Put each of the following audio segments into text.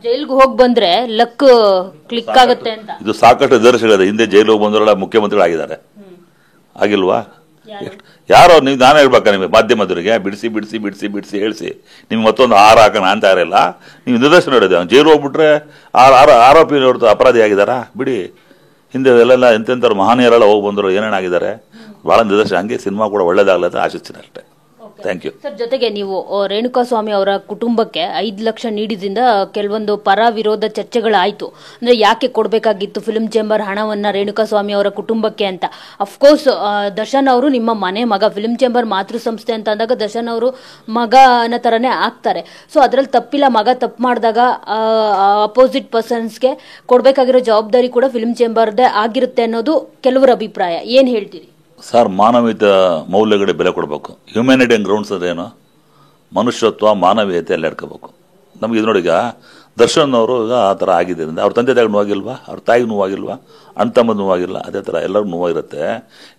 ಜೈಲ್ಗೆ ಹೋಗಿ ಬಂದ್ರೆ ಲಕ್ ಕ್ಲಿಕ್ ಆಗುತ್ತೆ ಅಂತ ಇದು ಸಾಕಷ್ಟು ನಿದರ್ಶನಗಳಿದೆ. ಹಿಂದೆ ಜೈಲು ಹೋಗಿ ಬಂದವರೆಲ್ಲ ಮುಖ್ಯಮಂತ್ರಿಗಳಾಗಿದ್ದಾರೆ, ಆಗಿಲ್ವಾ? ಯಾರೋ ನೀವು ನಾನು ಹೇಳ್ಬೇಕಾ ನಿಮಗೆ ಮಾಧ್ಯಮದವರಿಗೆ ಬಿಡಿಸಿ ಬಿಡಿಸಿ ಬಿಡಿಸಿ ಬಿಡಿಸಿ ಹೇಳಿಸಿ ನಿಮ್ಗೆ ಮತ್ತೊಂದು ಆರು ಹಾಕೋಣ ಅಂತ ಇರಲ್ಲ. ನೀವು ನಿದರ್ಶನ ಹೇಳಿದೆ ಜೈಲು ಹೋಗ್ಬಿಟ್ರೆ ಆರೋಪಿ ಹೊರತು ಅಪರಾಧಿ ಆಗಿದಾರಾ? ಬಿಡಿ, ಹಿಂದೆ ಎಲ್ಲೆಲ್ಲ ಎಂತೆಂಥವ್ರು ಮಹನೀಯರೆಲ್ಲ ಹೋಗಿ ಬಂದರು, ಏನೇನಾಗಿದ್ದಾರೆ ಭಾಳ ನಿದರ್ಶನ. ಹಂಗೆ ಸಿನಿಮಾ ಕೂಡ ಒಳ್ಳೇದಾಗಲತ್ತ ಆಶಿಸ್ತೀನಿ ಅಷ್ಟೇ. Thank you sir. ಜೊತೆಗೆ ನೀವು ರೇಣುಕಾಸ್ವಾಮಿ ಅವರ ಕುಟುಂಬಕ್ಕೆ 5 ಲಕ್ಷ ನೀಡಿದ್ರಿಂದ ಕೆಲವೊಂದು ಪರ ವಿರೋಧ ಚರ್ಚೆಗಳಾಯಿತು. ಅಂದ್ರೆ ಯಾಕೆ ಕೊಡಬೇಕಾಗಿತ್ತು ಫಿಲ್ಮ್ ಚೇಂಬರ್ ಹಣವನ್ನ ರೇಣುಕಾಸ್ವಾಮಿ ಅವರ ಕುಟುಂಬಕ್ಕೆ ಅಂತ. ಅಫ್ಕೋರ್ಸ್ ದರ್ಶನ್ ಅವರು ನಿಮ್ಮ ಮನೆ ಮಗ, ಫಿಲ್ಮ್ ಚೇಂಬರ್ ಮಾತೃ ಸಂಸ್ಥೆ ಅಂತ ಅಂದಾಗ ದರ್ಶನ್ ಅವರು ಮಗನ ತರನೇ ಆಗ್ತಾರೆ. ಸೊ ಅದ್ರಲ್ಲಿ ತಪ್ಪಿಲ್ಲ. ಮಗ ತಪ್ಪು ಮಾಡಿದಾಗ ಅಪೋಸಿಟ್ ಪರ್ಸನ್ಸ್ಗೆ ಕೊಡಬೇಕಾಗಿರೋ ಜವಾಬ್ದಾರಿ ಕೂಡ ಫಿಲ್ಮ್ ಚೇಂಬರ್ದೇ ಆಗಿರುತ್ತೆ ಅನ್ನೋದು ಕೆಲವರ ಅಭಿಪ್ರಾಯ. ಏನ್ ಹೇಳ್ತೀರಿ ಸರ್? ಮಾನವೀಯತೆ ಮೌಲ್ಯಗಳಿಗೆ ಬೆಲೆ ಕೊಡಬೇಕು. ಹ್ಯುಮ್ಯಾನಿಟಿ ಗ್ರೌಂಡ್ಸ್ ಅಂದ್ರೆ ಏನು? ಮನುಷ್ಯತ್ವ, ಮಾನವೀಯತೆ ಎಲ್ಲ ಇಟ್ಕೋಬೇಕು. ನಮ್ಗೆ ಇದು ನೋಡಿ, ಈಗ ದರ್ಶನ್ ಅವರು ಈಗ ಆ ಥರ ಆಗಿದೆ ಅಂದರೆ ಅವ್ರ ತಂದೆ ತಾಯಿಗೆ ನೋವಾಗಿಲ್ವಾ? ಅವ್ರ ತಾಯಿಗೆ ನೋವಾಗಿಲ್ವಾ? ಅಣ್ಣ ತಮ್ಮದ ನೋವಾಗಿಲ್ಲ? ಅದೇ ಥರ ಎಲ್ಲರಿಗೂ ನೋವಾಗಿರುತ್ತೆ.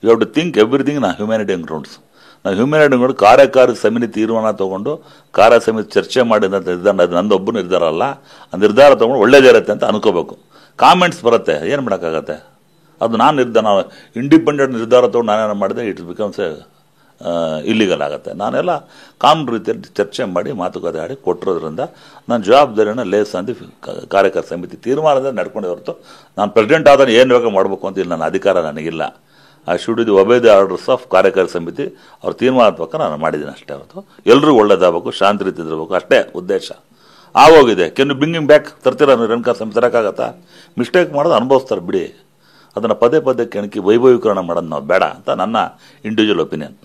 You have to think everything ನಾ ಹ್ಯುಮ್ಯಾನಿಟಿ ಗ್ರೌಂಡ್ಸ್. ನಾವು ಹ್ಯುಮ್ಯಾನಿಟಿ ಗ್ರೌಂಡ್ ಕಾರ್ಯಕಾರಿ ಸಮಿತಿ ತೀರ್ಮಾನ ತೊಗೊಂಡು ಕಾರ್ಯ ಸಮಿತಿ ಚರ್ಚೆ ಮಾಡಿದಂಥ ನಿರ್ಧಾರ, ಅದು ನಂದೊಬ್ಬ ನಿರ್ಧಾರ ಅಲ್ಲ. ಆ ನಿರ್ಧಾರ ತೊಗೊಂಡು ಒಳ್ಳೇದೇ ಇರುತ್ತೆ ಅಂತ ಅನ್ಕೋಬೇಕು. ಕಾಮೆಂಟ್ಸ್ ಬರುತ್ತೆ, ಏನು ಮಾಡೋಕ್ಕಾಗತ್ತೆ? ಅದು ನಾನು ಇಂಡಿಪೆಂಡೆಂಟ್ ನಿರ್ಧಾರ ತೊಗೊಂಡು ನಾನೇನು ಮಾಡಿದೆ, ಇಟ್ ಬಿಕಮ್ಸ್ ಇಲ್ಲಿಗಲ್ ಆಗುತ್ತೆ. ನಾನೆಲ್ಲ ಕಾನೂನು ರೀತಿಯಲ್ಲಿ ಚರ್ಚೆ ಮಾಡಿ ಮಾತುಕತೆ ಆಡಿ ಕೊಟ್ಟಿರೋದ್ರಿಂದ ನಾನು ಜವಾಬ್ದಾರಿಯನ್ನು ಲೇಸ್ ಅಂತ ಕಾರ್ಯಕಾರಿ ಸಮಿತಿ ತೀರ್ಮಾನದ ನಡ್ಕೊಂಡೆ ಹೊರತು ನಾನು ಪ್ರೆಸಿಡೆಂಟ್ ಆದ ಏನು ಬೇಕಾಗ ಮಾಡಬೇಕು ಅಂತ ಇಲ್ಲ, ನನ್ನ ಅಧಿಕಾರ ನನಗಿಲ್ಲ. I should the ಒಬೇ the orders of ಕಾರ್ಯಕಾರಿ ಸಮಿತಿ. ಅವ್ರ ತೀರ್ಮಾನ ಪ್ರಕಾರ ನಾನು ಮಾಡಿದ್ದೀನಿ ಅಷ್ಟೇ ಹೊರತು ಎಲ್ಲರಿಗೂ ಒಳ್ಳೇದಾಗಬೇಕು, ಶಾಂತಿ ರೀತಿ ಇರಬೇಕು, ಅಷ್ಟೇ ಉದ್ದೇಶ. ಆಗೋಗಿದೆ. Can you bringing back? ತರ್ತೀರ ರೇಣುಕಾ ಸಮಿತಿ? ತರೋಕ್ಕಾಗತ್ತಾ? ಮಿಸ್ಟೇಕ್ ಮಾಡೋದು ಅನುಭವಿಸ್ತಾರೆ, ಬಿಡಿ. ಅದನ್ನು ಪದೇ ಪದೇ ಕೆಣಕಿ ವೈಭವೀಕರಣ ಮಾಡೋದು ನಾವು ಬೇಡ ಅಂತ ನನ್ನ ಇಂಡಿವಿಜುವಲ್ ಒಪಿನಿಯನ್.